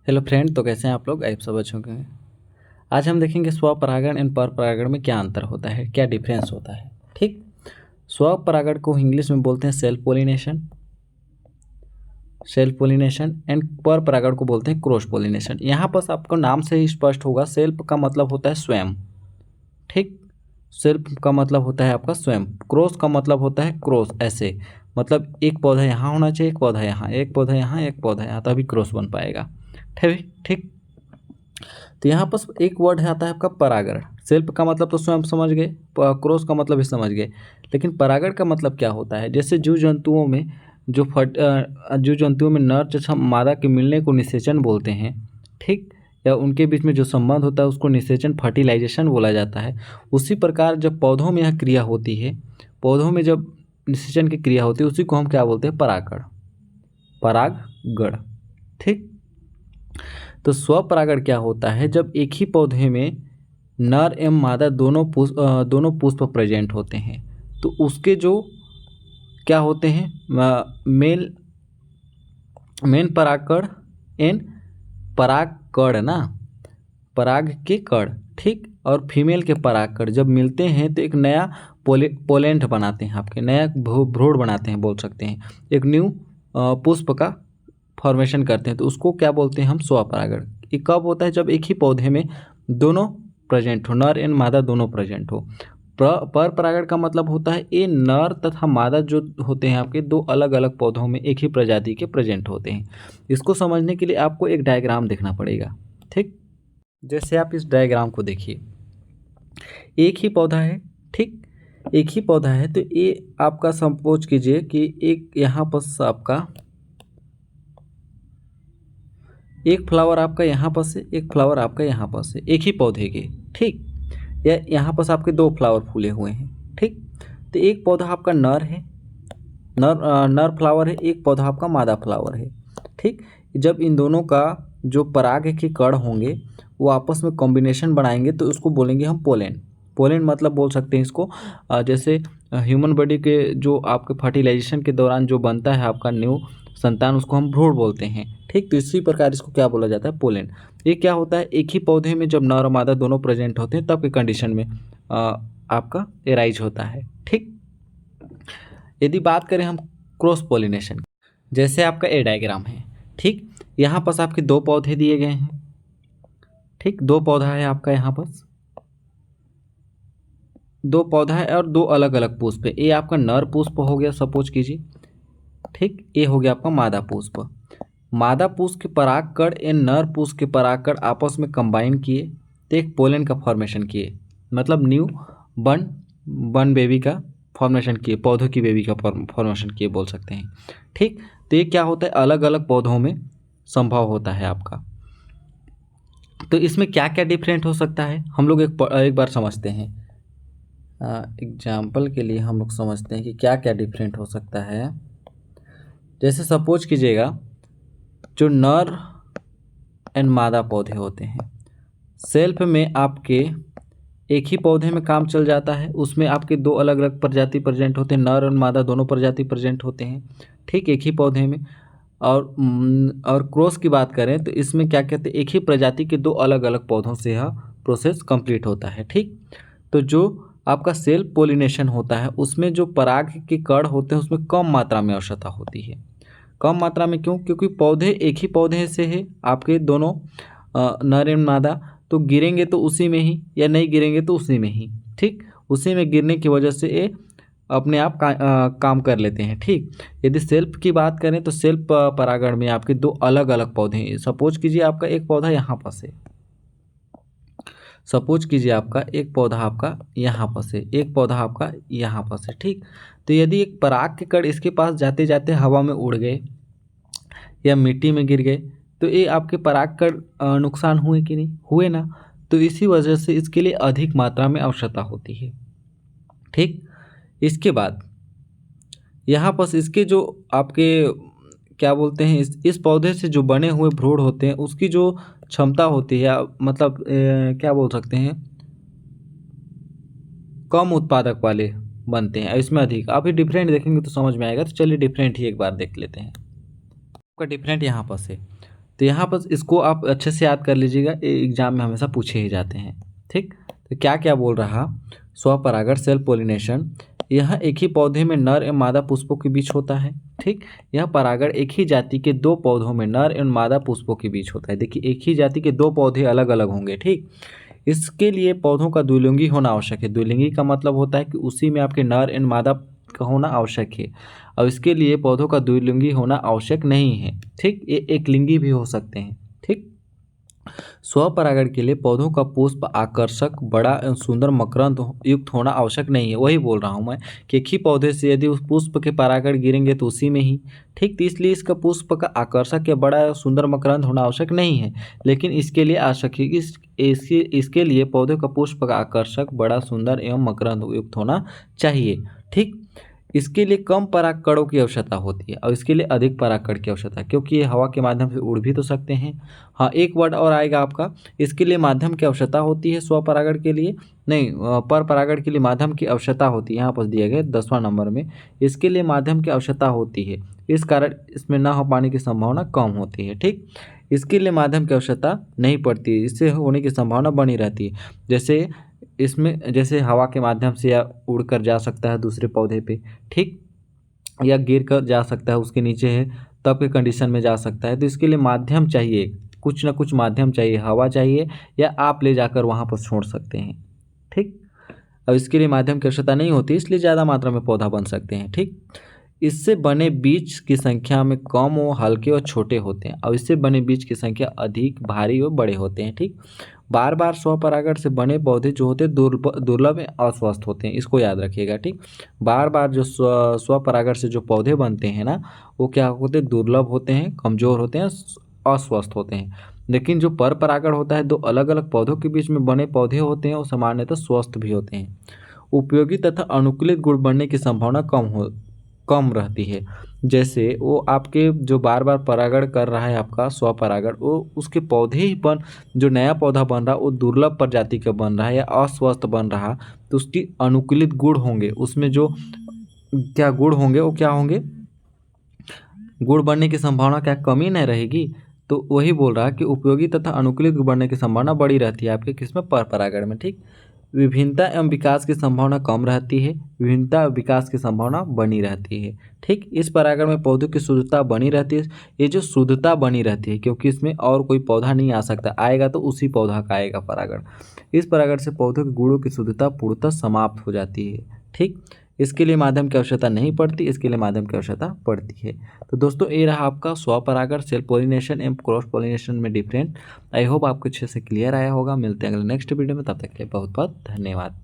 Hello friend, तो कैसे हैं आप लोग? आप सब अच्छे होंगे। आज हम देखेंगे स्वपरागण एंड परपरागण में क्या अंतर होता है, क्या डिफरेंस होता है। ठीक। स्वपरागण को इंग्लिश में बोलते हैं सेल्फ पोलिनेशन, एंड परपरागण को बोलते हैं क्रॉस पोलिनेशन। यहाँ पर आपको नाम से ही स्पष्ट होगा, सेल्फ का मतलब होता है स्वयं। ठीक। सेल्फ का मतलब होता है आपका स्वयं, क्रॉस का मतलब होता है क्रॉस ऐसे, मतलब एक पौधा यहाँ होना चाहिए, एक पौधा यहाँ, एक पौधा यहाँ, एक पौधा यहाँ, तभी क्रॉस बन पाएगा। ठीक ठीक। तो यहाँ पर एक वर्ड आता है आपका परागण। सेल्फ का मतलब तो स्वयं समझ गए, क्रॉस का मतलब भी समझ गए, लेकिन परागण का मतलब क्या होता है। जैसे जीव जंतुओं में नर तथा मादा के मिलने को निषेचन बोलते हैं। ठीक। या उनके बीच में जो संबंध होता है उसको निषेचन, फर्टिलाइजेशन बोला जाता है। उसी प्रकार जब पौधों में यह क्रिया होती है, पौधों में जब निषेचन की क्रिया होती है, उसी को हम क्या बोलते हैं? परागण, परागण। ठीक। तो स्वपरागण क्या होता है? जब एक ही पौधे में नर एवं मादा दोनों पुष्प प्रेजेंट होते हैं, तो उसके जो क्या होते हैं, मेल मेन परागकण एंड परागकण ना, पराग के कण। ठीक। और फीमेल के परागकण जब मिलते हैं तो एक नया पोलेंट बनाते हैं, आपके नया भ्रूण बनाते हैं, बोल सकते हैं, एक न्यू पुष्प का फॉर्मेशन करते हैं। तो उसको क्या बोलते हैं हम? स्वपरागण। ये कब होता है? जब एक ही पौधे में दोनों प्रेजेंट हो, नर एंड मादा दोनों प्रेजेंट हो। पर परागण का मतलब होता है ये नर तथा मादा जो होते हैं आपके दो अलग अलग पौधों में एक ही प्रजाति के प्रेजेंट होते हैं। इसको समझने के लिए आपको एक डायग्राम देखना पड़ेगा। ठीक। जैसे आप इस डायग्राम को देखिए, एक ही पौधा है। ठीक। एक ही पौधा है, तो ये आपका सपोज कीजिए कि एक यहाँ पर आपका एक फ्लावर आपका यहाँ पर से, एक फ्लावर आपका यहाँ पर से, एक ही पौधे के। ठीक। या यहाँ पर आपके दो फ्लावर फूले हुए हैं। ठीक। तो एक पौधा आपका नर है, नर फ्लावर है, एक पौधा आपका मादा फ्लावर है। ठीक। जब इन दोनों का जो पराग के कण होंगे वो आपस में कॉम्बिनेशन बनाएंगे तो उसको बोलेंगे हम पोलेन। पोलेन मतलब बोल सकते हैं इसको जैसे ह्यूमन बॉडी के जो आपके फर्टिलाइजेशन के दौरान जो बनता है आपका न्यू संतान, उसको हम भ्रूण बोलते हैं। ठीक। तो इसी प्रकार इसको क्या बोला जाता है? पोलेन। ये क्या होता है? एक ही पौधे में जब नर और मादा दोनों प्रेजेंट होते हैं तब के कंडीशन में आपका एराइज होता है। ठीक। यदि बात करें हम क्रॉस पोलिनेशन, जैसे आपका ए डायग्राम है। ठीक। यहाँ पर आपके दो पौधे दिए गए हैं। ठीक। दो पौधा है आपका, यहाँ पर दो पौधा है और दो अलग अलग पुष्प है। ये आपका नर पुष्प हो गया, सपोज कीजिए। ठीक। ये हो गया आपका मादा पुष्प। मादा पुष्प के परागकण एंड नर पुष्प के परागकण आपस में कंबाइन किए तो एक पोलन का फॉर्मेशन किए, मतलब न्यू बन बन बेबी का फॉर्मेशन किए, पौधों की बेबी का फॉर्मेशन किए, बोल सकते हैं। ठीक। तो ये क्या होता है? अलग अलग पौधों में संभव होता है आपका। तो इसमें क्या क्या डिफरेंट हो सकता है, हम लोग एक बार समझते हैं। एग्जाम्पल के लिए हम लोग समझते हैं कि क्या क्या डिफरेंट हो सकता है। जैसे सपोज कीजिएगा, जो नर एंड मादा पौधे होते हैं, सेल्फ में आपके एक ही पौधे में काम चल जाता है, उसमें आपके दो अलग अलग प्रजाति प्रेजेंट होते हैं, नर और मादा दोनों प्रजाति प्रेजेंट होते हैं। ठीक। एक ही पौधे में। और क्रॉस की बात करें तो इसमें क्या कहते हैं, एक ही प्रजाति के दो अलग अलग पौधों से यह प्रोसेस कंप्लीट होता है। ठीक। तो जो आपका सेल्फ पोलिनेशन होता है उसमें जो पराग के कण होते हैं उसमें कम मात्रा में आवश्यकता होती है। कम मात्रा में क्यों? क्योंकि पौधे एक ही पौधे से है आपके दोनों, नर एवं मादा, तो गिरेंगे तो उसी में ही, या नहीं गिरेंगे तो उसी में ही। ठीक। उसी में गिरने की वजह से ये अपने आप काम कर लेते हैं। ठीक। यदि सेल्फ की बात करें तो सेल्फ परागण में आपके दो अलग अलग पौधे हैं। सपोज कीजिए आपका एक पौधा यहाँ पर से, सपोज कीजिए आपका एक पौधा आपका यहाँ पर से, एक पौधा आपका यहाँ पर से। ठीक। तो यदि एक पराग के कण इसके पास जाते जाते हवा में उड़ गए या मिट्टी में गिर गए तो ये आपके पराग कण नुकसान हुए कि नहीं हुए ना? तो इसी वजह से इसके लिए अधिक मात्रा में आवश्यकता होती है। ठीक। इसके बाद यहाँ पर इसके जो आपके क्या बोलते हैं, इस पौधे से जो बने हुए भ्रूण होते हैं उसकी जो क्षमता होती है, मतलब क्या बोल सकते हैं, कम उत्पादक वाले बनते हैं, इसमें अधिक। आप ये डिफरेंट देखेंगे तो समझ में आएगा। तो चलिए डिफरेंट ही एक बार देख लेते हैं। आपका डिफरेंट यहाँ पर से, तो यहाँ पर इसको आप अच्छे से याद कर लीजिएगा, एग्जाम में हमेशा पूछे ही जाते हैं। ठीक, तो क्या क्या बोल रहा, स्वपरागण सेल्फ पोलिनेशन, यह एक ही पौधे में नर एवं मादा पुष्पों के बीच होता है। ठीक, यह परागण एक ही जाति के दो पौधों में नर एवं मादा पुष्पों के बीच होता है। देखिए, एक ही जाति के दो पौधे अलग अलग होंगे। ठीक, इसके लिए पौधों का द्विलिंगी होना आवश्यक है। द्विलिंगी का मतलब होता है कि उसी में आपके नर एवं मादा का होना आवश्यक है, और इसके लिए पौधों का द्विलिंगी होना आवश्यक नहीं है। ठीक, ये एक लिंगी भी हो सकते हैं। ठीक, स्वपरागण के लिए पौधों का पुष्प आकर्षक, बड़ा एवं सुंदर मकरंद युक्त होना आवश्यक नहीं है। वही बोल रहा हूँ मैं कि एक ही पौधे से यदि उस पुष्प के परागण गिरेंगे तो उसी में ही। ठीक, तो इसलिए इसका पुष्प का आकर्षक या बड़ा एवं सुंदर मकरंद होना आवश्यक नहीं है, लेकिन इसके लिए आवश्यक है इसके लिए पौधे का पुष्प का आकर्षक, बड़ा, सुंदर एवं मकरंद युक्त होना चाहिए। ठीक, इसके लिए कम परागकणों की आवश्यकता होती है और इसके लिए अधिक परागकण की आवश्यकता है, क्योंकि ये हवा के माध्यम से उड़ भी तो सकते हैं। हाँ, एक वर्ड और आएगा आपका, इसके लिए माध्यम की आवश्यकता होती है स्वपरागण के लिए, नहीं, पर परागण के लिए माध्यम की आवश्यकता होती है। यहाँ पर दिया गया 10वां नंबर में, इसके लिए माध्यम की आवश्यकता होती है, इस कारण इसमें न हो पाने की संभावना कम होती है। ठीक, इसके लिए माध्यम की आवश्यकता नहीं पड़ती है, इससे होने की संभावना बनी रहती है। जैसे हवा के माध्यम से या उड़कर जा सकता है दूसरे पौधे पे। ठीक, या गिर कर जा सकता है, उसके नीचे है तब के कंडीशन में जा सकता है। तो इसके लिए माध्यम चाहिए, कुछ ना कुछ माध्यम चाहिए, हवा चाहिए, या आप ले जाकर वहाँ पर छोड़ सकते हैं। ठीक, अब इसके लिए माध्यम की आवश्यकता नहीं होती, इसलिए ज़्यादा मात्रा में पौधा बन सकते हैं। ठीक, इससे बने बीज की संख्या में कम और हल्के और छोटे होते हैं, और इससे बने बीज की संख्या अधिक भारी और बड़े होते हैं। ठीक, बार बार स्वपरागण से बने पौधे जो होते हैं दुर्लभ अस्वस्थ होते हैं, इसको याद रखिएगा। ठीक, बार बार जो स्वपरागण से जो पौधे बनते हैं ना, वो क्या होते हैं, दुर्लभ होते हैं, कमज़ोर होते हैं, अस्वस्थ होते हैं। लेकिन जो पर परागण होता है, दो अलग अलग पौधों के बीच में बने पौधे होते हैं, वो सामान्यतः स्वस्थ भी होते हैं। उपयोगी तथा अनुकूलित गुण बनने की संभावना कम रहती है। जैसे वो आपके जो बार बार परागण कर रहा है आपका स्वपरागण, वो उसके पौधे ही जो नया पौधा बन रहा है वो दुर्लभ प्रजाति का बन रहा है या अस्वस्थ बन रहा, तो उसकी अनुकूलित गुण होंगे, उसमें जो क्या गुण होंगे, वो क्या होंगे, गुण बनने की संभावना क्या कमी नहीं रहेगी। तो वही बोल रहा है कि उपयोगी तथा अनुकूलित गुण बनने की संभावना बड़ी रहती है आपके किसमें, पर परागण में। ठीक, विभिन्नता एवं विकास की संभावना कम रहती है, विभिन्नता और विकास की संभावना बनी रहती है। ठीक, इस परागण में पौधों की शुद्धता बनी रहती है। ये जो शुद्धता बनी रहती है, क्योंकि इसमें और कोई पौधा नहीं आ सकता, आएगा तो उसी पौधा का आएगा परागण। इस परागण से पौधों के गुणों की शुद्धता पूर्णतः समाप्त हो जाती है। ठीक, इसके लिए माध्यम की आवश्यकता नहीं पड़ती, इसके लिए माध्यम की आवश्यकता पड़ती है। तो दोस्तों, ये रहा आपका स्वपरागण, सेल्फ पोलिनेशन एवं क्रॉस पोलिनेशन में डिफरेंट। आई होप आपको अच्छे से क्लियर आया होगा। मिलते हैं अगले नेक्स्ट वीडियो में, तब तक के लिए बहुत बहुत धन्यवाद।